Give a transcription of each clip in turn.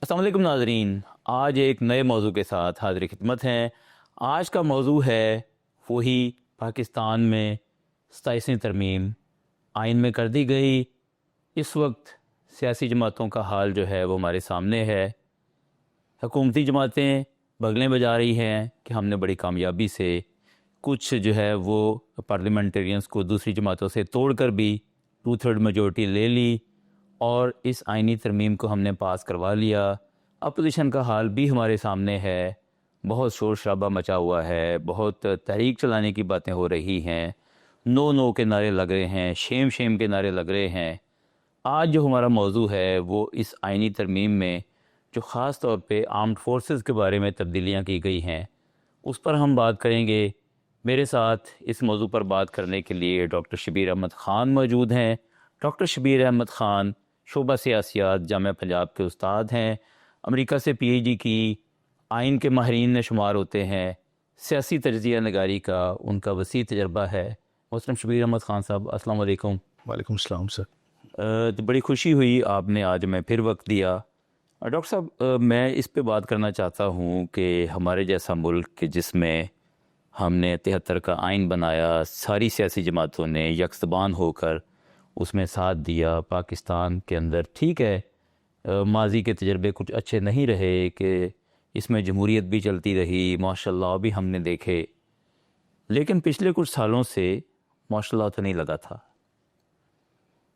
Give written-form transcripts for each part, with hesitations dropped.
السلام علیکم ناظرین، آج ایک نئے موضوع کے ساتھ حاضر خدمت ہیں۔ آج کا موضوع ہے وہی پاکستان میں 27ویں ترمیم آئین میں کر دی گئی۔ اس وقت سیاسی جماعتوں کا حال جو ہے وہ ہمارے سامنے ہے۔ حکومتی جماعتیں بغلیں بجا رہی ہیں کہ ہم نے بڑی کامیابی سے کچھ جو ہے وہ پارلیمنٹرینز کو دوسری جماعتوں سے توڑ کر بھی 2/3 میجورٹی لے لی اور اس آئینی ترمیم کو ہم نے پاس کروا لیا۔ اپوزیشن کا حال بھی ہمارے سامنے ہے، بہت شور شرابہ مچا ہوا ہے، بہت تحریک چلانے کی باتیں ہو رہی ہیں، نو نو کے نعرے لگ رہے ہیں، شیم شیم کے نعرے لگ رہے ہیں۔ آج جو ہمارا موضوع ہے وہ اس آئینی ترمیم میں جو خاص طور پہ آرمڈ فورسز کے بارے میں تبدیلیاں کی گئی ہیں اس پر ہم بات کریں گے۔ میرے ساتھ اس موضوع پر بات کرنے کے لیے ڈاکٹر شبیر احمد خان موجود ہیں۔ ڈاکٹر شبیر احمد خان شعبہ سیاسیات جامعہ پنجاب کے استاد ہیں، امریکہ سے پی ایچ ڈی کی، آئین کے ماہرین میں شمار ہوتے ہیں، سیاسی تجزیہ نگاری کا ان کا وسیع تجربہ ہے۔ محترم شبیر احمد خان صاحب، السلام علیکم۔ وعلیکم السلام سر۔ تو بڑی خوشی ہوئی آپ نے آج ہمیں پھر وقت دیا۔ ڈاکٹر صاحب، میں اس پہ بات کرنا چاہتا ہوں کہ ہمارے جیسا ملک کہ جس میں ہم نے 73 کا آئین بنایا، ساری سیاسی جماعتوں نے یک زبان ہو کر اس میں ساتھ دیا۔ پاکستان کے اندر ٹھیک ہے ماضی کے تجربے کچھ اچھے نہیں رہے کہ اس میں جمہوریت بھی چلتی رہی، ماشاء اللہ بھی ہم نے دیکھے، لیکن پچھلے کچھ سالوں سے ماشاء اللہ تو نہیں لگا تھا۔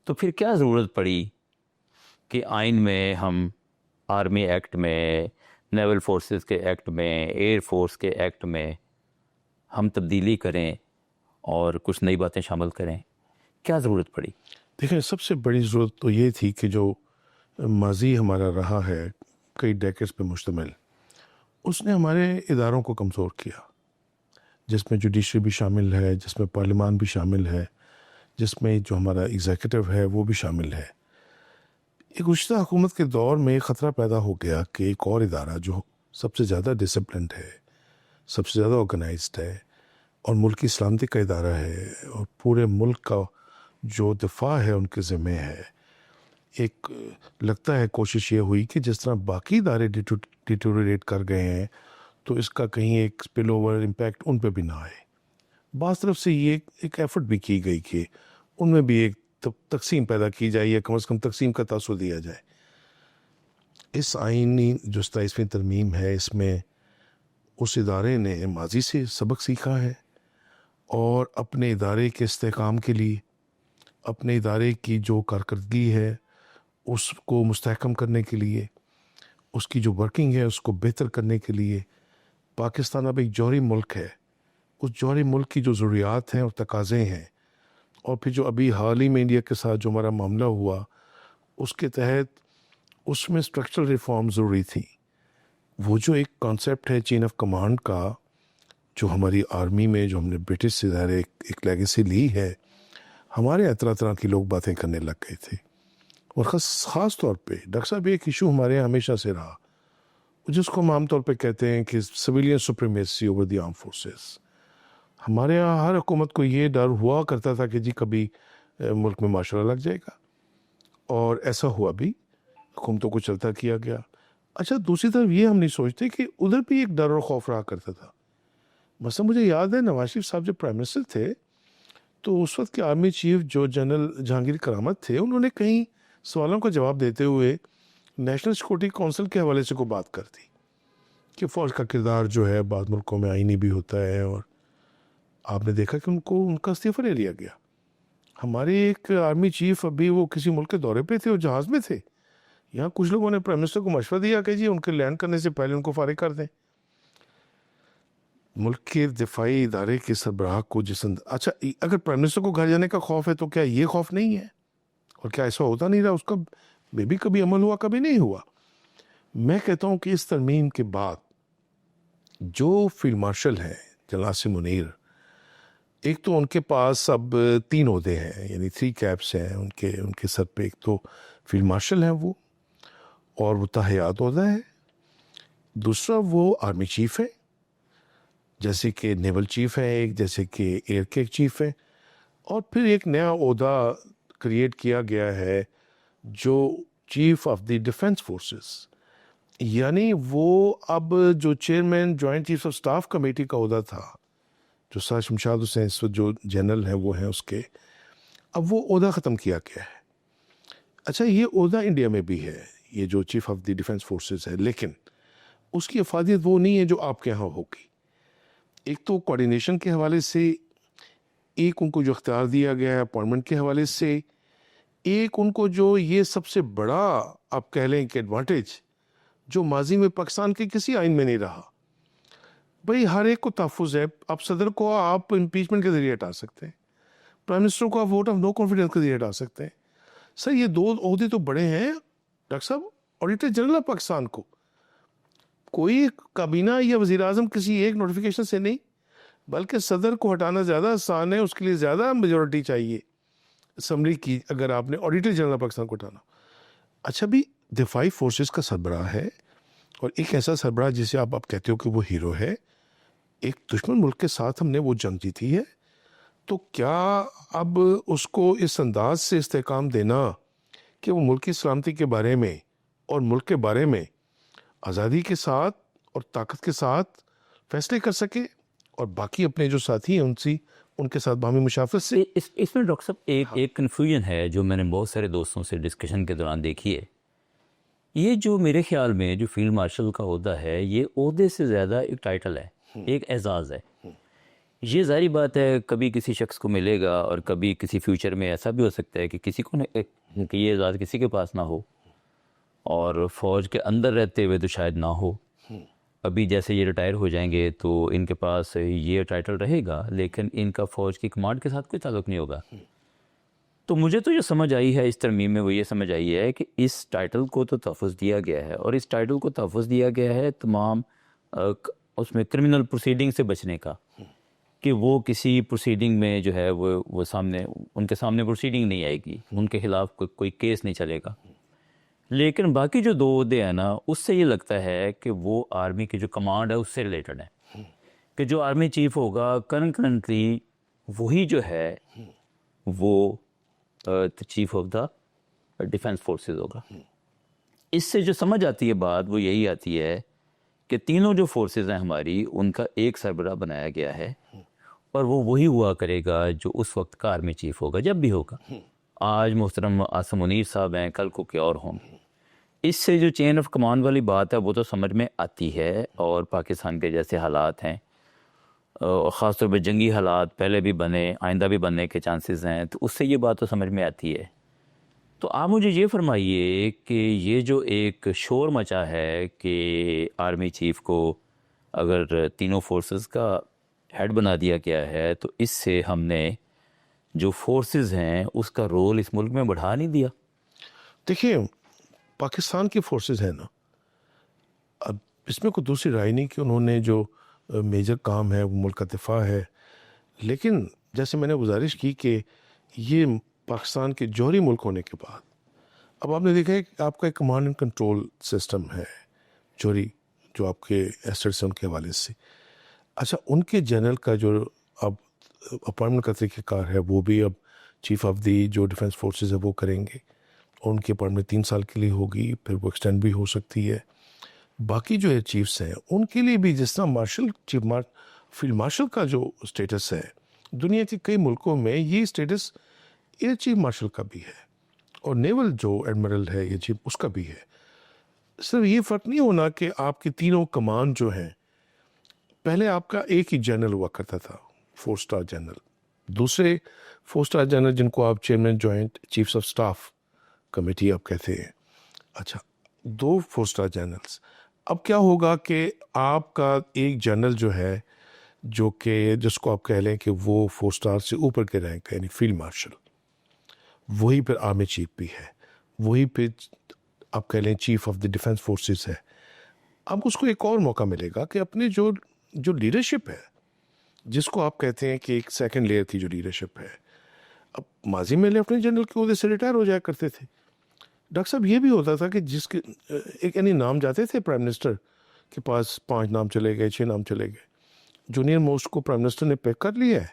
تو پھر کیا ضرورت پڑی کہ آئین میں ہم آرمی ایکٹ میں، نیول فورسز کے ایکٹ میں، ایئر فورس کے ایکٹ میں ہم تبدیلی کریں اور کچھ نئی باتیں شامل کریں؟ کیا ضرورت پڑی؟ دیکھیں، سب سے بڑی ضرورت تو یہ تھی کہ جو ماضی ہمارا رہا ہے کئی ڈیکیڈز پہ مشتمل، اس نے ہمارے اداروں کو کمزور کیا، جس میں جوڈیشری بھی شامل ہے، جس میں پارلیمان بھی شامل ہے، جس میں جو ہمارا ایگزیکٹو ہے وہ بھی شامل ہے۔ ایک گزشتہ حکومت کے دور میں خطرہ پیدا ہو گیا کہ ایک اور ادارہ جو سب سے زیادہ ڈسپلنڈ ہے، سب سے زیادہ آرگنائزڈ ہے اور ملک کی سلامتی کا ادارہ ہے اور پورے ملک کا جو دفاع ہے ان کے ذمہ ہے، ایک لگتا ہے کوشش یہ ہوئی کہ جس طرح باقی ادارے ڈیٹوریٹ کر گئے ہیں تو اس کا کہیں ایک اسپل اوور امپیکٹ ان پہ بھی نہ آئے۔ بعض طرف سے یہ ایک ایفرٹ بھی کی گئی کہ ان میں بھی ایک تقسیم پیدا کی جائے یا کم از کم تقسیم کا تاثر دیا جائے۔ اس آئینی جو 27ویں ترمیم ہے، اس میں اس ادارے نے ماضی سے سبق سیکھا ہے اور اپنے ادارے کے استحکام کے لیے، اپنے ادارے کی جو کارکردگی ہے اس کو مستحکم کرنے کے لیے، اس کی جو ورکنگ ہے اس کو بہتر کرنے کے لیے، پاکستان اب ایک جوہری ملک ہے، اس جوہری ملک کی جو ضروریات ہیں اور تقاضے ہیں، اور پھر جو ابھی حال ہی میں انڈیا کے ساتھ جو ہمارا معاملہ ہوا اس کے تحت اس میں اسٹرکچرل ریفارم ضروری تھی۔ وہ جو ایک کانسیپٹ ہے چین آف کمانڈ کا، جو ہماری آرمی میں جو ہم نے برٹش سے ظاہر ایک لیگیسی لی ہے، ہمارے طرح طرح کی لوگ باتیں کرنے لگ گئے تھے، اور خاص طور پہ ڈاکٹر صاحب ایک ایشو ہمارے یہاں ہمیشہ سے رہا جس کو ہم عام طور پہ کہتے ہیں کہ civilian supremacy over the arm forces. ہمارے یہاں ہر حکومت کو یہ ڈر ہوا کرتا تھا کہ جی کبھی ملک میں معاشرہ لگ جائے گا، اور ایسا ہوا بھی، حکومتوں کو چلتا کیا گیا۔ اچھا، دوسری طرف یہ ہم نہیں سوچتے کہ ادھر بھی ایک ڈر اور خوف رہا کرتا تھا۔ مثلا مجھے یاد ہے نواز شریف صاحب جب پرائم منسٹر تھے تو اس وقت کے آرمی چیف جو جنرل جہانگیر کرامت تھے، انہوں نے کئی سوالوں کا جواب دیتے ہوئے نیشنل سیکورٹی کونسل کے حوالے سے کوئی بات کر دی کہ فوج کا کردار جو ہے بعض ملکوں میں آئینی بھی ہوتا ہے، اور آپ نے دیکھا کہ ان کا استعفیٰ لے لیا گیا۔ ہمارے ایک آرمی چیف ابھی وہ کسی ملک کے دورے پہ تھے اور جہاز میں تھے، یہاں کچھ لوگوں نے پرائم منسٹر کو مشورہ دیا کہ جی ان کے لینڈ کرنے سے پہلے ان کو فارغ کر دیں۔ ملک کے دفاعی ادارے کے سربراہ کو اچھا، اگر پرائم منسٹر کو گھر جانے کا خوف ہے تو کیا یہ خوف نہیں ہے؟ اور کیا ایسا ہوتا نہیں رہا؟ اس کا بھی کبھی عمل ہوا، کبھی نہیں ہوا۔ میں کہتا ہوں کہ اس ترمیم کے بعد جو فیلڈ مارشل ہیں جنرل عاصم منیر، ایک تو ان کے پاس اب 3 عہدے ہیں، یعنی 3 کیپس ہیں ان کے سر پہ۔ ایک تو فیلڈ مارشل ہیں وہ، اور وہ تاحیات عہدہ ہے۔ دوسرا وہ آرمی چیف ہے، جیسے کہ نیول چیف ہے ایک، جیسے کہ ایئر کے چیف ہے، اور پھر ایک نیا عہدہ کریٹ کیا گیا ہے جو chief of the defence forces, یعنی وہ اب جو chairman joint chief of staff committee کا عہدہ تھا، جو سر شمشاد حسین اس وقت جو جنرل ہیں وہ ہیں اس کے، اب وہ عہدہ ختم کیا گیا ہے. اچھا یہ عہدہ انڈیا میں بھی ہے، یہ جو chief of the defence forces ہے، لیکن اس کی افادیت وہ نہیں ہے جو آپ کے ہاں ہوگی. ایک تو کوارڈینیشن کے حوالے سے، ایک ان کو جو اختیار دیا گیا ہے اپوائنٹمنٹ کے حوالے سے، ایک ان کو جو یہ سب سے بڑا آپ کہہ لیں کہ ایڈوانٹیج جو ماضی میں پاکستان کے کسی آئین میں نہیں رہا. بھئی ہر ایک کو تحفظ ہے. آپ صدر کو آپ امپیچمنٹ کے ذریعے ہٹا سکتے ہیں، پرائم منسٹر کو آپ ووٹ آف نو کانفیڈنس کے ذریعے ہٹا سکتے ہیں. سر یہ دو عہدے تو بڑے ہیں ڈاکٹر صاحب. آڈیٹر جنرل آف پاکستان کو کوئی کابینہ یا وزیر اعظم کسی ایک نوٹیفیکیشن سے نہیں، بلکہ صدر کو ہٹانا زیادہ آسان ہے، اس کے لیے زیادہ میجورٹی چاہیے اسمبلی کی اگر آپ نے آڈیٹر جنرل آف پاکستان کو ہٹانا. اچھا بھی دفاعی فورسز کا سربراہ ہے، اور ایک ایسا سربراہ جسے آپ کہتے ہو کہ وہ ہیرو ہے. ایک دشمن ملک کے ساتھ ہم نے وہ جنگ جیتی ہے، تو کیا اب اس کو اس انداز سے استحکام دینا کہ وہ ملک کی سلامتی کے بارے میں اور ملک کے بارے میں آزادی کے ساتھ اور طاقت کے ساتھ فیصلے کر سکے، اور باقی اپنے جو ساتھی ہیں ان کے ساتھ باہمی مشاورت سے. اس میں ڈاکٹر صاحب ایک کنفیوژن ہے جو میں نے بہت سارے دوستوں سے ڈسکشن کے دوران دیکھی ہے. یہ جو میرے خیال میں جو فیلڈ مارشل کا عہدہ ہے، یہ عہدے سے زیادہ ایک ٹائٹل ہے، ایک اعزاز ہے. یہ ظاہری بات ہے کبھی کسی شخص کو ملے گا، اور کبھی کسی فیوچر میں ایسا بھی ہو سکتا ہے کہ کسی کو کہ یہ اعزاز کسی کے پاس نہ ہو، اور فوج کے اندر رہتے ہوئے تو شاید نہ ہو. ابھی جیسے یہ ریٹائر ہو جائیں گے تو ان کے پاس یہ ٹائٹل رہے گا، لیکن ان کا فوج کی کمانڈ کے ساتھ کوئی تعلق نہیں ہوگا. تو مجھے تو جو سمجھ آئی ہے اس ترمیم میں وہ یہ سمجھ آئی ہے کہ اس ٹائٹل کو تو تحفظ دیا گیا ہے، اور اس ٹائٹل کو تحفظ دیا گیا ہے تمام اس میں کرمنل پروسیڈنگ سے بچنے کا، کہ وہ کسی پروسیڈنگ میں جو ہے وہ سامنے ان کے سامنے پروسیڈنگ نہیں آئے گی، ان کے خلاف کوئی کیس نہیں چلے گا. لیکن باقی جو دو عہدے ہیں نا، اس سے یہ لگتا ہے کہ وہ آرمی کی جو کمانڈ ہے اس سے ریلیٹڈ ہے، کہ جو آرمی چیف ہوگا کرنٹلی وہی جو ہے وہ chief of the defence forces ہوگا. اس سے جو سمجھ آتی ہے بات وہ یہی آتی ہے کہ تینوں جو فورسز ہیں ہماری، ان کا ایک سربراہ بنایا گیا ہے، اور وہ وہی ہوا کرے گا جو اس وقت کا آرمی چیف ہوگا جب بھی ہوگا. آج محترم عاصم منیر صاحب ہیں، کل کو کیا اور ہوں. اس سے جو چین آف کمانڈ والی بات ہے وہ تو سمجھ میں آتی ہے، اور پاکستان کے جیسے حالات ہیں، اور خاص طور پہ جنگی حالات پہلے بھی بنے، آئندہ بھی بننے کے چانسز ہیں، تو اس سے یہ بات تو سمجھ میں آتی ہے. تو آپ مجھے یہ فرمائیے کہ یہ جو ایک شور مچا ہے کہ آرمی چیف کو اگر تینوں فورسز کا ہیڈ بنا دیا گیا ہے، تو اس سے ہم نے جو فورسز ہیں اس کا رول اس ملک میں بڑھا نہیں دیا؟ دیکھیے پاکستان کی فورسز ہیں نا، اب اس میں کوئی دوسری رائے نہیں کہ انہوں نے جو میجر کام ہے وہ ملک کا دفاع ہے، لیکن جیسے میں نے گزارش کی کہ یہ پاکستان کے جوہری ملک ہونے کے بعد اب آپ نے دیکھا ہے کہ آپ کا ایک کمانڈ اینڈ کنٹرول سسٹم ہے جوہری، جو آپ کے ایسٹس ہیں ان کے حوالے سے. اچھا ان کے جنرل کا جو اب اپوائنٹمنٹ کا طریقہ کار ہے وہ بھی اب چیف آف دی جو ڈیفنس فورسز ہے وہ کریں گے، اور ان کی اپوائنٹمنٹ 3 سال کے لیے ہوگی، پھر وہ ایکسٹینڈ بھی ہو سکتی ہے. باقی جو ہے چیفس ہیں ان کے لیے بھی جس طرح فیلڈ مارشل کا جو اسٹیٹس ہے دنیا کے کئی ملکوں میں یہ اسٹیٹس ایئر چیف مارشل کا بھی ہے، اور نیول جو ایڈمرل ہے یہ چیف اس کا بھی ہے. صرف یہ فرق نہیں ہونا کہ آپ کی تینوں کمان جو ہیں، پہلے آپ کا ایک ہی جنرل ہوا کرتا تھا 4 اسٹار جنرل، دوسرے 4 اسٹار جنرل جن کو آپ chairman joint chiefs of staff committee آپ کہتے ہیں. اچھا 2 4 اسٹار جنرلز. اب کیا ہوگا کہ آپ کا ایک جنرل جو ہے جو کہ جس کو آپ کہہ لیں کہ وہ 4 اسٹار سے اوپر کے رینک ہے، یعنی فیلڈ مارشل، وہی پھر آرمی چیف بھی ہے، وہی پھر آپ کہہ لیں chief of the defence forces ہے. اب اس کو ایک اور موقع ملے گا کہ اپنے جو لیڈرشپ ہے، جس کو آپ کہتے ہیں کہ ایک سیکنڈ لیئر کی جو لیڈرشپ ہے، اب ماضی میں لیفٹیننٹ جنرل کے عہدے سے ریٹائر ہو جایا کرتے تھے. ڈاکٹر صاحب یہ بھی ہوتا تھا کہ جس کے ایک یعنی نام جاتے تھے پرائم منسٹر کے پاس، 5 نام چلے گئے، 6 نام چلے گئے، جونیئر موسٹ کو پرائم منسٹر نے پیک کر لیا ہے.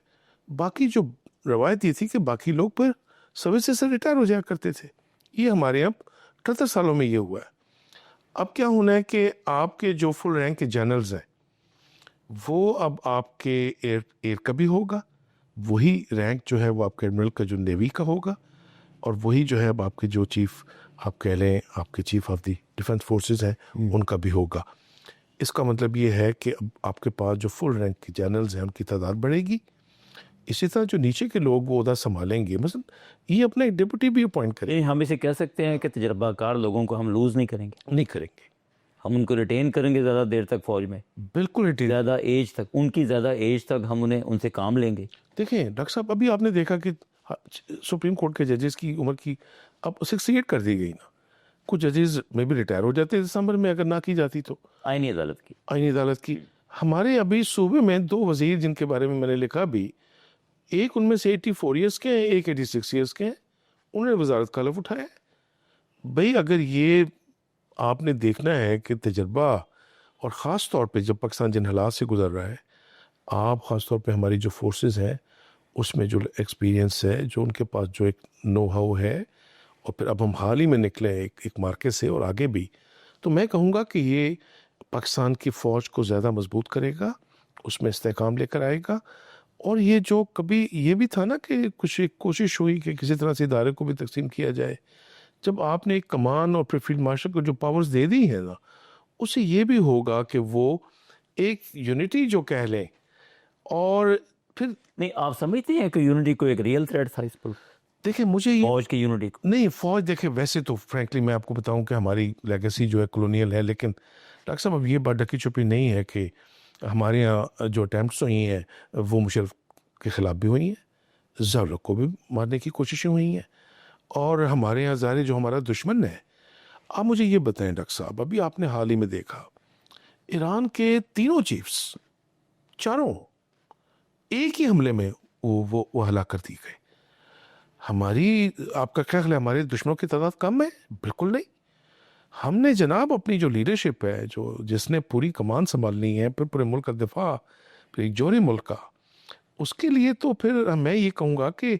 باقی جو روایت یہ تھی کہ باقی لوگ پر سروس سے ریٹائر ہو جایا کرتے تھے. یہ ہمارے یہاں 78 سالوں میں یہ ہوا ہے. اب کیا ہونا ہے کہ آپ کے جو فل رینک کے جنرلز ہیں وہ اب آپ کے ایئر کا بھی ہوگا، وہی رینک جو ہے وہ آپ کے ایڈمرل کا جو نیوی کا ہوگا، اور وہی جو ہے اب آپ کے جو چیف آپ کہہ لیں آپ کے chief of the defence forces ہیں ان کا بھی ہوگا۔ اس کا مطلب یہ ہے کہ اب آپ کے پاس جو فل رینک کے جنرلز ہیں ان کی تعداد بڑھے گی، اسی طرح جو نیچے کے لوگ وہ عہدہ سنبھالیں گے، مثلا یہ اپنا ایک ڈپٹی بھی اپوائنٹ کریں ہم اسے کہہ سکتے ہیں کہ تجربہ کار لوگوں کو ہم لوز نہیں کریں گے، نہیں کریں گے، ہم ان کو ریٹین کریں گے زیادہ دیر تک فوج میں، بالکل زیادہ ایج تک، ان کی زیادہ ایج تک ہم انہیں ان سے کام لیں گے۔ دیکھیں ڈاکٹر صاحب ابھی آپ نے دیکھا کہ سپریم کورٹ کے ججز کی عمر کی اب 68 کر دی گئی نا، کچھ ججز میں بھی ریٹائر ہو جاتے دسمبر میں اگر نہ کی جاتی تو آئینی عدالت کی آئینی عدالت کی۔ ہمارے ابھی صوبے میں 2 وزیر جن کے بارے میں نے لکھا بھی، ایک ان میں سے 84 ایئرس کے ہیں، ایک 86 ایئرس کے ہیں، انہوں نے وزارت کا حلف اٹھایا ہے۔ بھئی اگر یہ آپ نے دیکھنا ہے کہ تجربہ، اور خاص طور پہ جب پاکستان جن حالات سے گزر رہا ہے، آپ خاص طور پہ ہماری جو فورسز ہیں اس میں جو ایکسپیرینس ہے، جو ان کے پاس جو ایک نو ہاؤ ہے، اور پھر اب ہم حال ہی میں نکلے ایک مارکے سے اور آگے بھی، تو میں کہوں گا کہ یہ پاکستان کی فوج کو زیادہ مضبوط کرے گا، اس میں استحکام لے کر آئے گا۔ اور یہ جو کبھی یہ بھی تھا نا کہ کچھ ایک کوشش ہوئی کہ کسی طرح سے ادارے کو بھی تقسیم کیا جائے، جب آپ نے ایک کمان اور پھر فیلڈ مارشل کو جو پاورز دے دی ہیں نا، اس سے یہ بھی ہوگا کہ وہ ایک یونٹی جو کہہ لیں، اور پھر نہیں، آپ سمجھتے ہیں کہ یونٹی کو ایک ریئل تھریٹ تھا اس پر، دیکھیں مجھے یہ فوج کی یونٹی کو؟ نہیں، فوج دیکھیں ویسے تو فرینکلی میں آپ کو بتاؤں کہ ہماری لیگیسی جو ہے کلونیل ہے، لیکن ڈاکٹر صاحب اب یہ بات ڈکی چھپی نہیں ہے کہ ہمارے یہاں جو اٹیمپٹس ہوئی ہیں وہ مشرف کے خلاف بھی ہوئی ہیں، ضیاء کو بھی مارنے کی کوششیں ہوئی ہیں، اور ہمارے یہاں ظاہر جو ہمارا دشمن ہے۔ آپ مجھے یہ بتائیں ڈاکٹر صاحب، ابھی آپ نے حال ہی میں دیکھا ایران کے تینوں چیفز، چاروں ایک ہی حملے میں وہ ہلاک کر دی گئے۔ ہماری، آپ کا خیال ہے ہمارے دشمنوں کی تعداد کم ہے؟ بالکل نہیں۔ ہم نے جناب اپنی جو لیڈرشپ ہے، جس نے پوری کمان سنبھالنی ہے، پھر پورے ملک کا دفاع، پھر ایک جوہری ملک کا، اس کے لیے تو پھر میں یہ کہوں گا کہ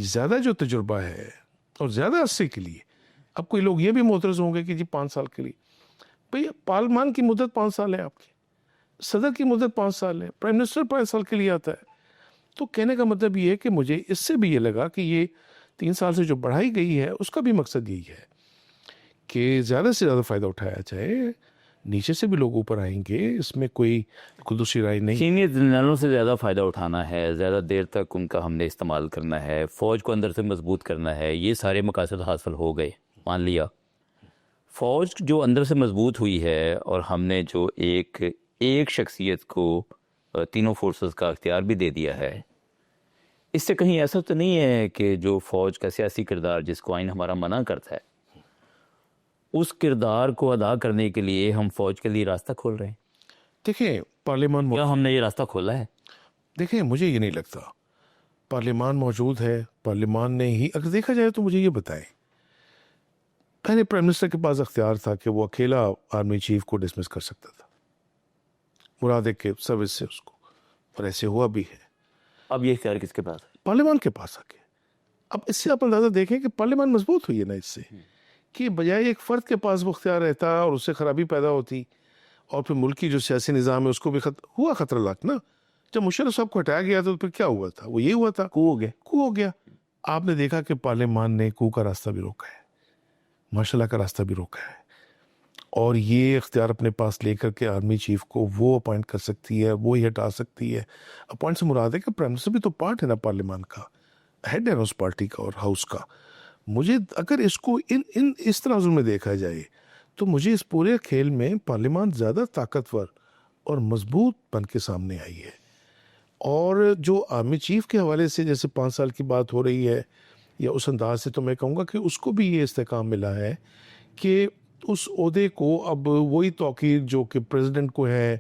زیادہ جو تجربہ ہے اور زیادہ عرصے کے لیے، اب کوئی لوگ یہ بھی معترض ہوں گے کہ جی 5 سال کے لیے، بھئی پارلیمان کی مدت 5 سال ہے، آپ کی صدر کی مدت 5 سال ہے، پرائم منسٹر 5 سال کے لیے آتا ہے۔ تو کہنے کا مطلب یہ ہے کہ مجھے اس سے بھی یہ لگا کہ یہ 3 سال سے جو بڑھائی گئی ہے اس کا بھی مقصد یہی ہے کہ زیادہ سے زیادہ فائدہ اٹھایا جائے، نیچے سے بھی لوگ اوپر آئیں گے، اس میں کوئی دوسری رائے نہیں۔ سینئر جنرلوں سے زیادہ فائدہ اٹھانا ہے، زیادہ دیر تک ان کا ہم نے استعمال کرنا ہے، فوج کو اندر سے مضبوط کرنا ہے، یہ سارے مقاصد حاصل ہو گئے۔ مان لیا فوج جو اندر سے مضبوط ہوئی ہے، اور ہم نے جو ایک شخصیت کو تینوں فورسز کا اختیار بھی دے دیا ہے، اس سے کہیں ایسا تو نہیں ہے کہ جو فوج کا سیاسی کردار جس کو آئین ہمارا منع کرتا ہے، اس کردار کو ادا کرنے کے لیے ہم فوج کے لیے راستہ کھول رہے ہیں؟ دیکھیں پارلیمان کیا ہم نے یہ راستہ کھولا ہے؟ دیکھیں مجھے یہ نہیں لگتا، پارلیمان موجود ہے، پارلیمان نے ہی اگر دیکھا جائے تو مجھے یہ بتائیں، پہلے پرائم منسٹر کے پاس اختیار تھا کہ وہ اکیلا آرمی چیف کو ڈسمس کر سکتا تھا، مراد کے سروس سے اس کو، اور ایسے ہوا بھی ہے۔ اب یہ اختیار کس کے پاس ہے؟ پارلیمان کے پاس آ کے، اب اس سے آپ اندازہ دیکھیں کہ پارلیمان مضبوط ہوئی ہے نا اس سے، کہ بجائے ایک فرد کے پاس وہ اختیار رہتا اور اس سے خرابی پیدا ہوتی، اور پھر ملک کی جو سیاسی نظام ہے اس کو بھی ہوا خطرہ لاک نا۔ جب مشرف صاحب کو ہٹایا گیا تو پھر کیا ہوا تھا؟ وہ یہی ہوا تھا، کو ہو گیا۔ کو ہو گیا۔ آپ نے دیکھا کہ پارلیمان نے کو کا راستہ بھی روکا ہے، مارشل لا کا راستہ بھی روکا ہے، اور یہ اختیار اپنے پاس لے کر کے آرمی چیف کو وہ اپوائنٹ کر سکتی ہے، وہ ہی ہٹا سکتی ہے۔ اپوائنٹ سے مراد ہے کہ پرائم منسٹر بھی تو پارٹ ہے نا پارلیمان کا، ہیڈ ہے نا اس پارٹی کا اور ہاؤس کا۔ مجھے اگر اس کو اس تناظر میں دیکھا جائے تو مجھے اس پورے کھیل میں پارلیمان زیادہ طاقتور اور مضبوط بن کے سامنے آئی ہے۔ اور جو آرمی چیف کے حوالے سے جیسے 5 سال کی بات ہو رہی ہے یا اس انداز سے، تو میں کہوں گا کہ اس کو بھی یہ استحکام ملا ہے کہ اس عہدے کو اب وہی توقیر جو کہ پریزیڈنٹ کو ہے،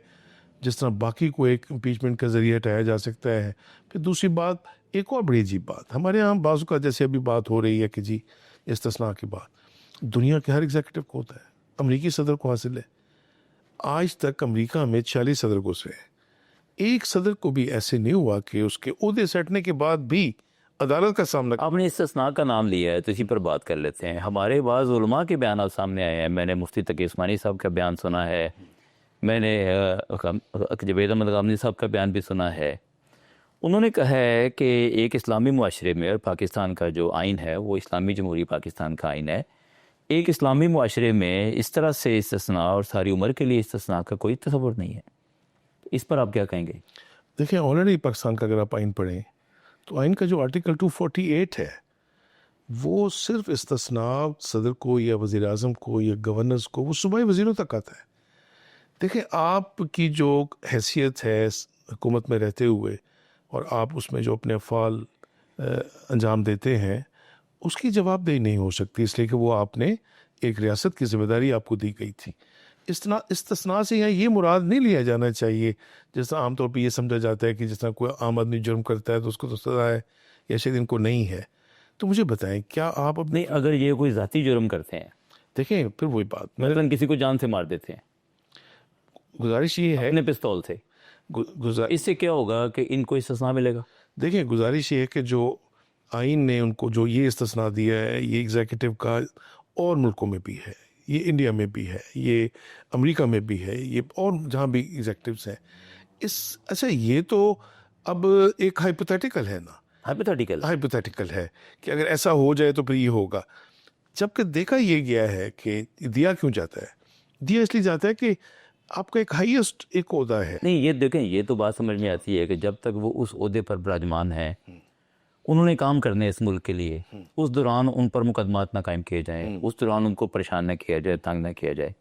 جس طرح باقی کو ایک امپیچمنٹ کے ذریعے ہٹایا جا سکتا ہے۔ پھر دوسری بات، ایک اور بڑی عجیب بات، ہمارے یہاں بعض کا جیسے ابھی بات ہو رہی ہے کہ جی استثناء کی بات دنیا کے ہر ایگزیکٹو کو ہوتا ہے، امریکی صدر کو حاصل ہے۔ آج تک امریکہ میں 40 صدر گزرے ہیں، ایک صدر کو بھی ایسے نہیں ہوا کہ اس کے عہدے سے ہٹنے کے بعد بھی عدالت کا سامنا آپ نے استثناء کا نام لیا ہے تو اسی پر بات کر لیتے ہیں. ہمارے بعض علماء کے بیانات سامنے آئے ہیں. میں نے مفتی تقی عثمانی صاحب کا بیان سنا ہے, میں نے جوید احمد غامدی صاحب کا بیان بھی سنا ہے. انہوں نے کہا ہے کہ ایک اسلامی معاشرے میں, اور پاکستان کا جو آئین ہے وہ اسلامی جمہوری پاکستان کا آئین ہے, ایک اسلامی معاشرے میں اس طرح سے استثناء اور ساری عمر کے لیے استثناء کا کوئی تصور نہیں ہے. اس پر آپ کیا کہیں گے؟ دیکھیں, آلریڈی پاکستان کا اگر آپ آئین پڑھیں تو آئین کا جو آرٹیکل 248 ہے وہ صرف استثناء صدر کو یا وزیر اعظم کو یا گورنرز کو, وہ صوبائی وزیروں تک آتا ہے. دیکھیں, آپ کی جو حیثیت ہے حکومت میں رہتے ہوئے اور آپ اس میں جو اپنے افعال انجام دیتے ہیں اس کی جواب دہی نہیں ہو سکتی, اس لیے کہ وہ آپ نے ایک ریاست کی ذمہ داری آپ کو دی گئی تھی. استثناء سے یہاں یہ مراد نہیں لیا جانا چاہیے جس طرح عام طور پہ یہ سمجھا جاتا ہے کہ جس طرح کوئی عام آدمی جرم کرتا ہے تو اس کو تو سزا ہے, یا شاید ان کو نہیں ہے. تو مجھے بتائیں, کیا آپ نہیں, اگر یہ کوئی ذاتی جرم کرتے ہیں, دیکھیں پھر وہی بات, مثلا کسی کو جان سے مار دیتے ہیں گزارش یہ ہے اپنے پستول سے, اس سے کیا ہوگا کہ ان کو استثناء ملے گا؟ دیکھیں, گزارش یہ ہے کہ جو آئین نے ان کو جو یہ استثناء دیا ہے, یہ ایگزیکٹو کا اور ملکوں میں بھی ہے, یہ انڈیا میں بھی ہے, یہ امریکہ میں بھی ہے, یہ اور جہاں بھی ایگزیکٹوز ہیں. اچھا, یہ تو اب ایک ہائپوتھیٹیکل ہے نا, ہائپوتھیٹیکل ہے کہ اگر ایسا ہو جائے تو پھر یہ ہوگا. جبکہ دیکھا یہ گیا ہے کہ دیا کیوں جاتا ہے, دیا اس لیے جاتا ہے کہ آپ کا ایک ہائیسٹ ایک عہدہ ہے. نہیں, یہ دیکھیں, یہ تو بات سمجھ میں آتی ہے کہ جب تک وہ اس عہدے پر براجمان ہیں, انہوں نے کام کرنے اس ملک کے لیے, اس دوران ان پر مقدمات نہ قائم کیے جائیں, اس دوران ان کو پریشان نہ کیا جائے, تنگ نہ کیا جائے.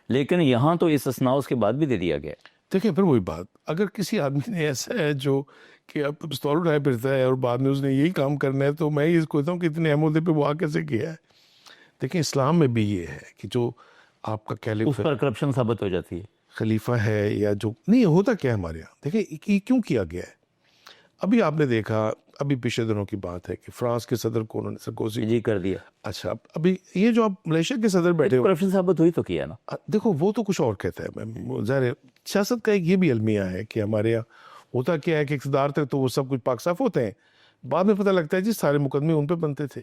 لیکن یہاں تو استثناء اس کے بعد بھی دے دیا گیا. دیکھیں, پھر وہی بات, اگر کسی آدمی نے ایسا ہے جو کہ اب پستول اٹھائے پھرتا ہے اور بعد میں اس نے یہی کام کرنا ہے, تو میں یہ کہتا ہوں کہ اتنے اہم عہدے پہ وہ آ کیسے کیا ہے. دیکھیں, اسلام میں بھی یہ ہے کہ جو آپ کا اس کیلف پر کرپشن ثابت ہو جاتی ہے, خلیفہ ہے یا جو نہیں ہوتا کیا ہے ہمارے یہاں. دیکھیں, یہ کیوں کیا گیا ہے. ابھی آپ نے دیکھا, ابھی پچھلے دنوں کی بات ہے کہ فرانس کے صدر کو انہوں نے سرکوزی جی کر دیا. اچھا, ابھی یہ جو آپ ملیشیا کے صدر بیٹھے ہو, کرپشن ثابت ہوئی تو کیا نا. دیکھو وہ تو کچھ اور کہتا ہے. ظاہر سیاست کا ایک یہ بھی المیہ ہے کہ ہمارے یہاں ہوتا کیا ہے کہ اقتدار تک تو وہ سب کچھ پاک صاف ہوتے ہیں, بعد میں پتہ لگتا ہے جی سارے مقدمے ان پہ بنتے تھے.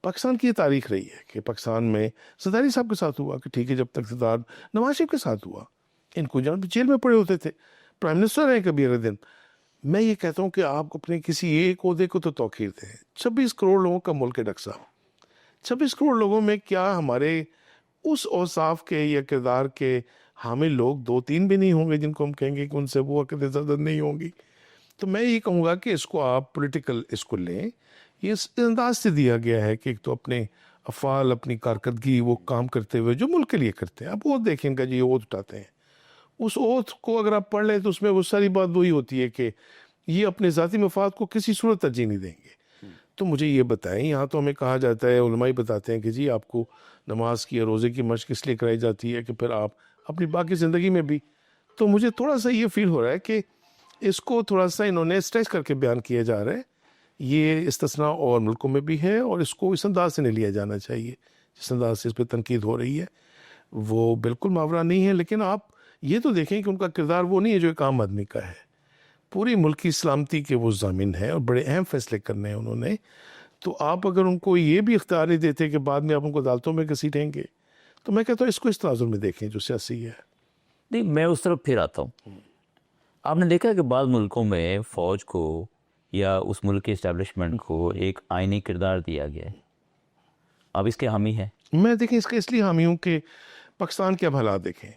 پاکستان کی یہ تاریخ رہی ہے کہ پاکستان میں زرداری صاحب کے ساتھ ہوا کہ ٹھیک ہے, جب تک اقتدار نواز شریف کے ساتھ ہوا, ان کو جان جیل میں پڑے ہوتے تھے, پرائم منسٹر ہیں کبھی اگلے دن. میں یہ کہتا ہوں کہ آپ اپنے کسی ایک عہدے کو تو توقیر دیں. 26 کروڑ لوگوں کا ملک ہے ڈاکٹر صاحب, 26 کروڑ لوگوں میں کیا ہمارے اس اوصاف کے یا کردار کے حامل لوگ 2-3 بھی نہیں ہوں گے جن کو ہم کہیں گے کہ ان سے وہ عقیدت زدہ نہیں ہوں گی. تو میں یہ کہوں گا کہ اس کو آپ پولیٹیکل اس کو لیں. یہ اس انداز سے دیا گیا ہے کہ ایک تو اپنے افعال, اپنی کارکردگی وہ کام کرتے ہوئے جو ملک کے لیے کرتے ہیں. اب وہ دیکھیں گا جی اوت اٹھاتے ہیں, اس اوت کو اگر آپ پڑھ لیں تو اس میں وہ ساری بات وہی ہوتی ہے کہ یہ اپنے ذاتی مفاد کو کسی صورت ترجیح نہیں دیں گے. تو مجھے یہ بتائیں, یہاں تو ہمیں کہا جاتا ہے, علماء بتاتے ہیں کہ جی آپ کو نماز کی یا روزے کی مشق اس لیے کرائی جاتی ہے کہ پھر آپ اپنی باقی زندگی میں بھی. تو مجھے تھوڑا سا یہ فیل ہو رہا ہے کہ اس کو تھوڑا سا انہوں نے اسٹریچ کر کے بیان کیا جا رہا ہے. یہ استثناء اور ملکوں میں بھی ہے, اور اس کو اس انداز سے نہیں لیا جانا چاہیے جس انداز سے اس پہ تنقید ہو رہی ہے. وہ بالکل ماورا نہیں ہے, لیکن آپ یہ تو دیکھیں کہ ان کا کردار وہ نہیں ہے جو ایک عام آدمی کا ہے. پوری ملک کی سلامتی کے وہ ضامن ہیں اور بڑے اہم فیصلے کرنے ہیں انہوں نے. تو آپ اگر ان کو یہ بھی اختیار نہیں دیتے کہ بعد میں آپ ان کو عدالتوں میں گھسیٹیں گے, تو میں کہتا ہوں اس کو اس تناظر میں دیکھیں جو سیاسی ہے. نہیں, میں اس طرف پھر آتا ہوں. آپ نے دیکھا کہ بعض ملکوں میں فوج کو یا اس ملک کے اسٹیبلشمنٹ کو ایک آئینی کردار دیا گیا ہے. آپ اس کے حامی ہیں؟ میں دیکھیں اس کا اس لیے حامی ہوں کہ پاکستان کے اب حالات دیکھیں.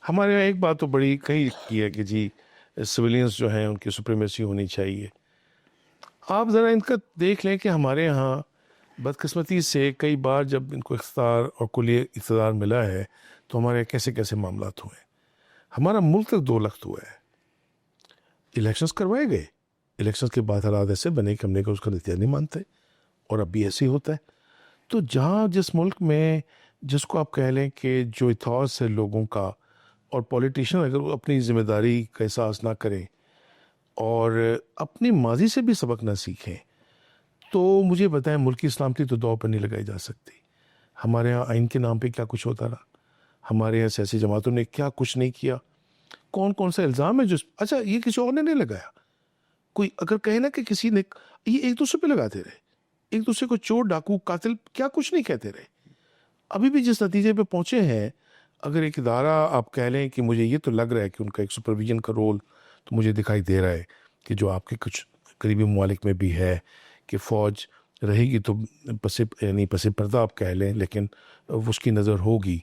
ہمارے یہاں ایک بات تو بڑی کہی کی ہے کہ جی سویلینس جو ہیں ان کی سپریمیسی ہونی چاہیے. آپ ذرا ان کا دیکھ لیں کہ ہمارے یہاں بدقسمتی سے کئی بار جب ان کو اختیار اور کلی اقتدار ملا ہے تو ہمارے کیسے کیسے معاملات ہوئے. ہمارا ملک تک 2 لخت ہوا ہے, الیکشنز کروائے گئے, الیکشنز کے بعد حالات ایسے بنے کہ ہم نے کہا اس کا نتیجہ نہیں مانتے, اور اب بھی ایسے ہی ہوتا ہے. تو جہاں جس ملک میں جس کو آپ کہہ لیں کہ جو اتھاس ہے لوگوں کا, اور پولیٹیشین اگر وہ اپنی ذمہ داری کا احساس نہ کریں اور اپنی ماضی سے بھی سبق نہ سیکھیں, تو مجھے بتائیں ملکی سلامتی تو دو پر نہیں لگائی جا سکتی. ہمارے ہاں آئین کے نام پہ کیا کچھ ہوتا رہا, ہمارے یہاں سیاسی جماعتوں نے کیا کچھ نہیں کیا, کون کون سا الزام ہے جو اچھا یہ کسی اور نے نہیں لگایا, کوئی اگر کہے نا کہ کسی نے یہ ایک دوسرے پہ لگاتے رہے, ایک دوسرے کو چور ڈاکو قاتل کیا کچھ نہیں کہتے رہے. ابھی بھی جس نتیجے پہ پہنچے ہیں, اگر ایک ادارہ آپ کہہ لیں کہ مجھے یہ تو لگ رہا ہے کہ ان کا ایک سپرویژن کا رول تو مجھے دکھائی دے رہا ہے کہ جو آپ کے کچھ قریبی ممالک میں بھی ہے کہ فوج رہے گی تو پس پردہ آپ کہہ لیں, لیکن اس کی نظر ہوگی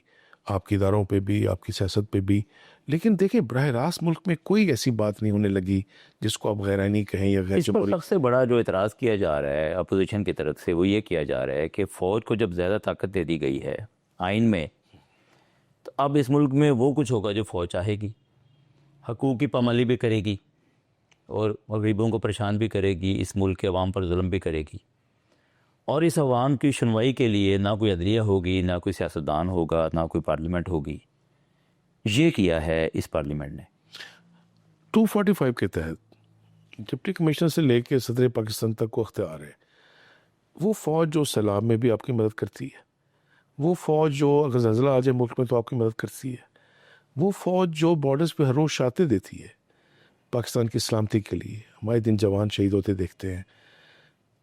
آپ کے اداروں پہ بھی, آپ کی سیاست پہ بھی. لیکن دیکھیں براہ راست ملک میں کوئی ایسی بات نہیں ہونے لگی جس کو آپ غیر آئینی کہیں یا غیر اس پر سب سے بڑا جو اعتراض کیا جا رہا ہے اپوزیشن کی طرف سے وہ یہ کیا جا رہا ہے کہ فوج کو جب زیادہ طاقت دے دی گئی ہے آئین میں, تو اب اس ملک میں وہ کچھ ہوگا جو فوج چاہے گی, حقوق کی پامالی بھی کرے گی اور غریبوں کو پریشان بھی کرے گی, اس ملک کے عوام پر ظلم بھی کرے گی, اور اس عوام کی سنوائی کے لیے نہ کوئی عدلیہ ہوگی, نہ کوئی سیاستدان ہوگا, نہ کوئی پارلیمنٹ ہوگی. یہ کیا ہے اس پارلیمنٹ نے 245 کے تحت ڈپٹی کمشنر سے لے کے صدر پاکستان تک کو اختیار ہے. وہ فوج جو سیلاب میں بھی آپ کی مدد کرتی ہے, وہ فوج جو اگر زلزلہ آ جائے ملک میں تو آپ کی مدد کرتی ہے, وہ فوج جو بارڈرز پہ ہر روز شاطیں دیتی ہے پاکستان کی سلامتی کے لیے, ہمارے دن جوان شہید ہوتے دیکھتے ہیں.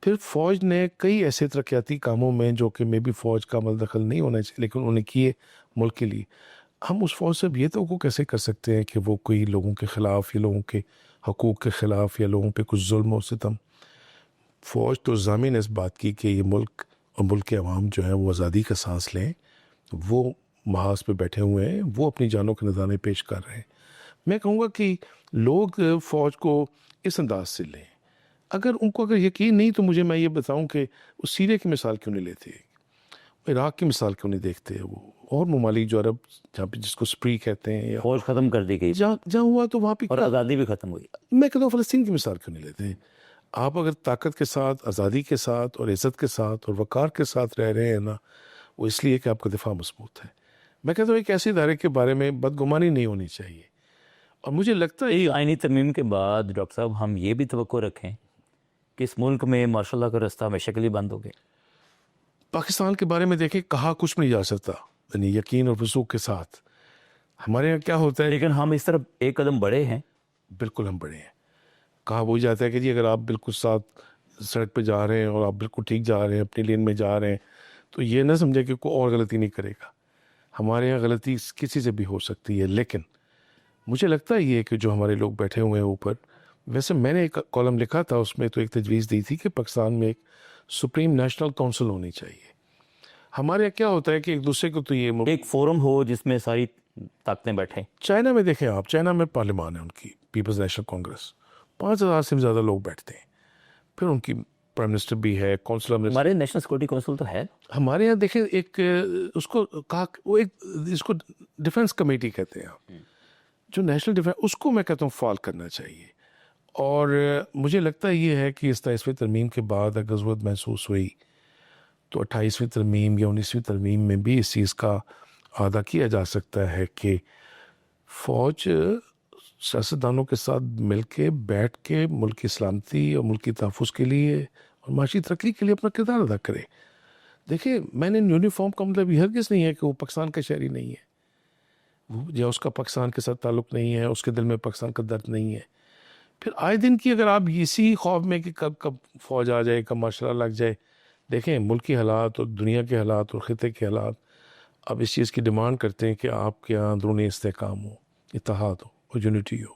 پھر فوج نے کئی ایسے ترقیاتی کاموں میں جو کہ میں بھی فوج کا عمل دخل نہیں ہونا چاہیے لیکن انہوں نے کیے ملک کے لیے. ہم اس فوج سے یہ تو کیسے کر سکتے ہیں کہ وہ کوئی لوگوں کے خلاف یا لوگوں کے حقوق کے خلاف یا لوگوں پہ کچھ ظلم و ستم. فوج تو ضامن اس بات کی کہ یہ ملک اور ملک کے عوام جو ہیں وہ آزادی کا سانس لیں, وہ محاذ پہ بیٹھے ہوئے ہیں, وہ اپنی جانوں کے نذرانے پیش کر رہے ہیں. میں کہوں گا کہ لوگ فوج کو اس انداز سے لیں. اگر ان کو اگر یقین نہیں تو میں یہ بتاؤں کہ وہ سیریا کی مثال کیوں نہیں لیتے, عراق کی مثال کیوں نہیں دیکھتے, وہ اور ممالک جو عرب جہاں پہ جس کو سپری کہتے ہیں, یا فوج ختم کر دی گئی جہاں ہوا تو وہاں پہ اور آزادی بھی ختم ہوئی. میں کہتا ہوں فلسطین کی مثال کیوں نہیں لیتے. آپ اگر طاقت کے ساتھ, آزادی کے ساتھ اور عزت کے ساتھ اور وقار کے ساتھ رہ رہے ہیں نا, وہ اس لیے کہ آپ کا دفاع مضبوط ہے. میں کہتا ہوں ایک ایسے ادارے کے بارے میں بدگمانی نہیں ہونی چاہیے. اور مجھے لگتا ہے آئینی ترمیم کے بعد ڈاکٹر صاحب ہم یہ بھی توقع رکھیں کہ اس ملک میں ماشاء اللہ کا رستہ ہمیشہ کے لیے بند ہو گئے. پاکستان کے بارے میں دیکھیں, کہا کچھ نہیں جا سکتا, یعنی یقین اور وثوق کے ساتھ. ہمارے یہاں کیا ہوتا ہے, لیکن ہم اس طرف ایک قدم بڑھے ہیں. بالکل ہم بڑے ہیں. کہا وہی جاتا ہے کہ جی اگر آپ بالکل ساتھ سڑک پہ جا رہے ہیں اور آپ بالکل ٹھیک جا رہے ہیں, اپنی لین میں جا رہے ہیں, تو یہ نہ سمجھے کہ کوئی اور غلطی نہیں کرے گا. ہمارے یہاں غلطی کسی سے بھی ہو سکتی ہے, لیکن مجھے لگتا ہے یہ کہ جو ہمارے لوگ بیٹھے ہوئے ہیں اوپر, ویسے میں نے ایک کالم لکھا تھا, اس میں تو ایک تجویز دی تھی کہ پاکستان میں ایک سپریم نیشنل کونسل ہونی چاہیے. ہمارے یہاں کیا ہوتا ہے کہ ایک دوسرے کو تو یہ ایک فورم ہو جس میں ساری طاقتیں بیٹھیں. چائنا میں دیکھیں آپ, چائنا میں پارلیمان ہے ان کی, پیپلز نیشنل کانگریس, 5000 سے زیادہ لوگ بیٹھتے ہیں. پھر ان کی پرائم منسٹر بھی ہے, کونسلر میں. ہمارے نیشنل سیکورٹی کونسل تو ہے. ہمارے یہاں دیکھیں ایک اس کو کہا وہ ایک اس کو ڈیفنس کمیٹی کہتے ہیں آپ, جو نیشنل ڈیفنس, اس کو میں کہتا ہوں فعال کرنا چاہیے. اور مجھے لگتا یہ ہے کہ 27ویں ترمیم کے بعد اگر ضرورت محسوس ہوئی تو 28ویں ترمیم یا 19ویں ترمیم میں بھی اس چیز کا اعادہ کیا جا سکتا ہے کہ فوج سیاستدانوں کے ساتھ مل کے بیٹھ کے ملک کی سلامتی اور ملک کی تحفظ کے لیے اور معاشی ترقی کے لیے اپنا کردار ادا کرے. دیکھیں میں نے یونیفارم کا مطلب یہ ہرگز نہیں ہے کہ وہ پاکستان کا شہری نہیں ہے, وہ یا اس کا پاکستان کے ساتھ تعلق نہیں ہے, اس کے دل میں پاکستان کا درد نہیں ہے. پھر آئے دن کی اگر آپ اسی خوف میں کہ کب فوج آ جائے, کب مارشل لگ جائے. دیکھیں ملکی حالات اور دنیا کے حالات اور خطے کے حالات اب اس چیز کی ڈیمانڈ کرتے ہیں کہ آپ کے یہاں اندرونی استحکام ہو, اتحاد ہو اور یونٹی ہو.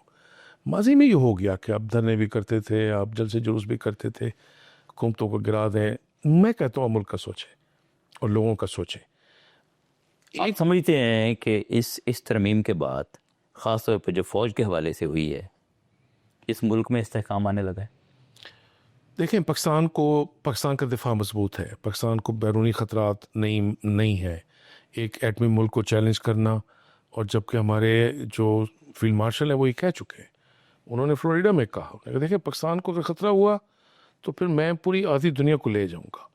ماضی میں یہ ہو گیا کہ آپ دھرنے بھی کرتے تھے, آپ جلسے جلوس بھی کرتے تھے, حکومتوں کو گرا دیں. میں کہتا ہوں ملک کا سوچیں اور لوگوں کا سوچیں. آپ سمجھتے ہیں کہ اس ترمیم کے بعد خاص طور پہ جو فوج کے حوالے سے ہوئی ہے, اس ملک میں استحکام آنے لگا ہے؟ دیکھیں پاکستان کا دفاع مضبوط ہے, پاکستان کو بیرونی خطرات نہیں ہے. ایک ایٹمی ملک کو چیلنج کرنا, اور جبکہ ہمارے جو فیلڈ مارشل ہیں وہ یہ کہہ چکے ہیں, انہوں نے فلوریڈا میں کہا کہ دیکھیں پاکستان کو اگر خطرہ ہوا تو پھر میں پوری آدھی دنیا کو لے جاؤں گا.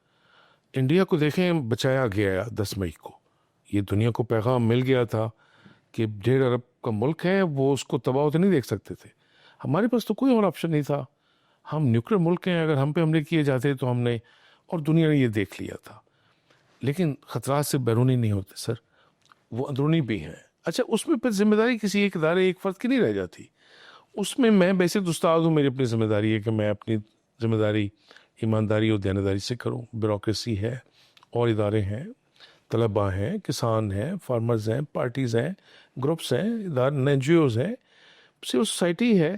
انڈیا کو دیکھیں بچایا گیا 10 مئی کو, یہ دنیا کو پیغام مل گیا تھا کہ 1.5 ارب کا ملک ہے, وہ اس کو تباہ ہوتے نہیں دیکھ سکتے تھے. ہمارے پاس تو کوئی اور آپشن نہیں تھا, ہم نیوکلیر ملک ہیں, اگر ہم پہ حملے کیے جاتے تو ہم نے, اور دنیا نے یہ دیکھ لیا تھا. لیکن خطرات سے بیرونی نہیں ہوتے سر, وہ اندرونی بھی ہیں. اچھا اس میں پھر ذمہ داری کسی ایک ادارے ایک فرد کی نہیں رہ جاتی, اس میں میں بیسک استاد ہوں، میری اپنی ذمہ داری ہے کہ میں اپنی ذمہ داری ایمانداری اور دیانتداری سے کروں. بیوروکریسی ہے اور ادارے ہیں، طلباء ہیں، کسان ہیں، فارمرز ہیں، پارٹیز ہیں، گروپس ہیں، ادارے این جی اوز ہیں، سول سوسائٹی ہے.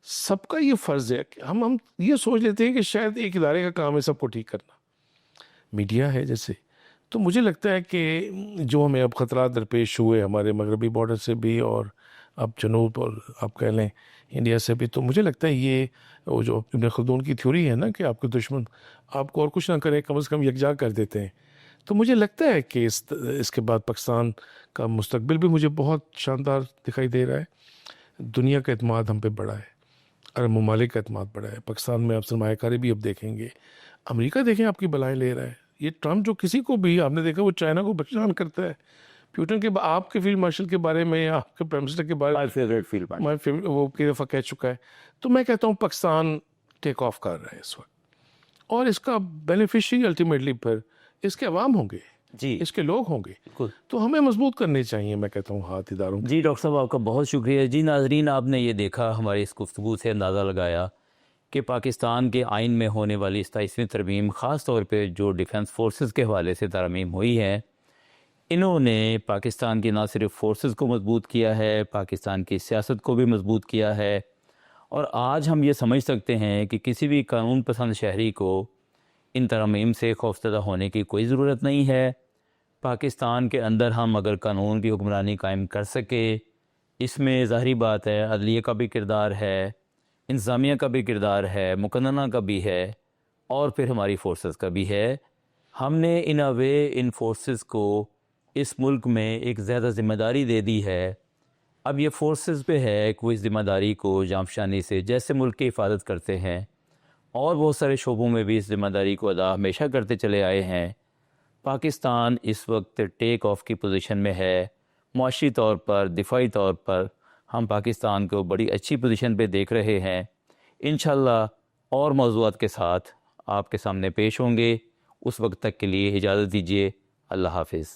سب کا یہ فرض ہے کہ ہم یہ سوچ لیتے ہیں کہ شاید ایک ادارے کا کام ہے سب کو ٹھیک کرنا، میڈیا ہے جیسے. تو مجھے لگتا ہے کہ جو ہمیں اب خطرات درپیش ہوئے ہمارے مغربی بارڈر سے بھی اور اب جنوب اور آپ کہہ لیں انڈیا سے بھی، تو مجھے لگتا ہے یہ وہ جو ابن خلدون کی تھیوری ہے نا کہ آپ کے دشمن آپ کو اور کچھ نہ کرے کم از کم یکجا کر دیتے ہیں. تو مجھے لگتا ہے کہ اس کے بعد پاکستان کا مستقبل بھی مجھے بہت شاندار دکھائی دے رہا ہے. دنیا کا اعتماد ہم پہ بڑا ہے، عرب ممالک کا اعتماد بڑا ہے. پاکستان میں آپ سرمایہ کاری بھی اب دیکھیں گے. امریکہ دیکھیں آپ کی بلائیں لے رہا ہے. یہ ٹرمپ جو کسی کو بھی آپ نے دیکھا وہ چائنا کو پریشان کرتا ہے. پیوٹن کے آپ کے فیلڈ مارشل کے بارے میں یا آپ کے پرائم منسٹر کے بارے میں وہ کئی دفعہ کہہ چکا ہے. تو میں کہتا ہوں پاکستان ٹیک آف کر رہا ہے اس وقت، اور اس کا بینیفیشری الٹیمیٹلی پھر اس کے عوام ہوں گے، جی اس کے لوگ ہوں گے. تو ہمیں مضبوط کرنے چاہیے میں کہتا ہوں ہاتھ اداروں. جی ڈاکٹر صاحب آپ کا بہت شکریہ. جی ناظرین، آپ نے یہ دیکھا، ہماری اس گفتگو سے اندازہ لگایا کہ پاکستان کے آئین میں ہونے والی 27ویں ترمیم، خاص طور پہ جو ڈیفنس فورسز کے حوالے سے ترمیم ہوئی ہے، انہوں نے پاکستان کی نہ صرف فورسز کو مضبوط کیا ہے، پاکستان کی سیاست کو بھی مضبوط کیا ہے. اور آج ہم یہ سمجھ سکتے ہیں کہ کسی بھی قانون پسند شہری کو ان ترمیم سے خوفزدہ ہونے کی کوئی ضرورت نہیں ہے. پاکستان کے اندر ہم اگر قانون کی حکمرانی قائم کر سکے، اس میں ظاہری بات ہے عدلیہ کا بھی کردار ہے، انتظامیہ کا بھی کردار ہے، مقننہ کا بھی ہے، اور پھر ہماری فورسز کا بھی ہے. ہم نے ان اے وے ان فورسز کو اس ملک میں ایک زیادہ ذمہ داری دے دی ہے. اب یہ فورسز پہ ہے کہ وہ اس ذمہ داری کو جانفشانی سے جیسے ملک کی حفاظت کرتے ہیں اور بہت سارے شعبوں میں بھی اس ذمہ داری کو ادا ہمیشہ کرتے چلے آئے ہیں. پاکستان اس وقت ٹیک آف کی پوزیشن میں ہے. معاشی طور پر، دفاعی طور پر ہم پاکستان کو بڑی اچھی پوزیشن پہ دیکھ رہے ہیں. انشاءاللہ اور موضوعات کے ساتھ آپ کے سامنے پیش ہوں گے. اس وقت تک کے لیے اجازت دیجیے. اللہ حافظ.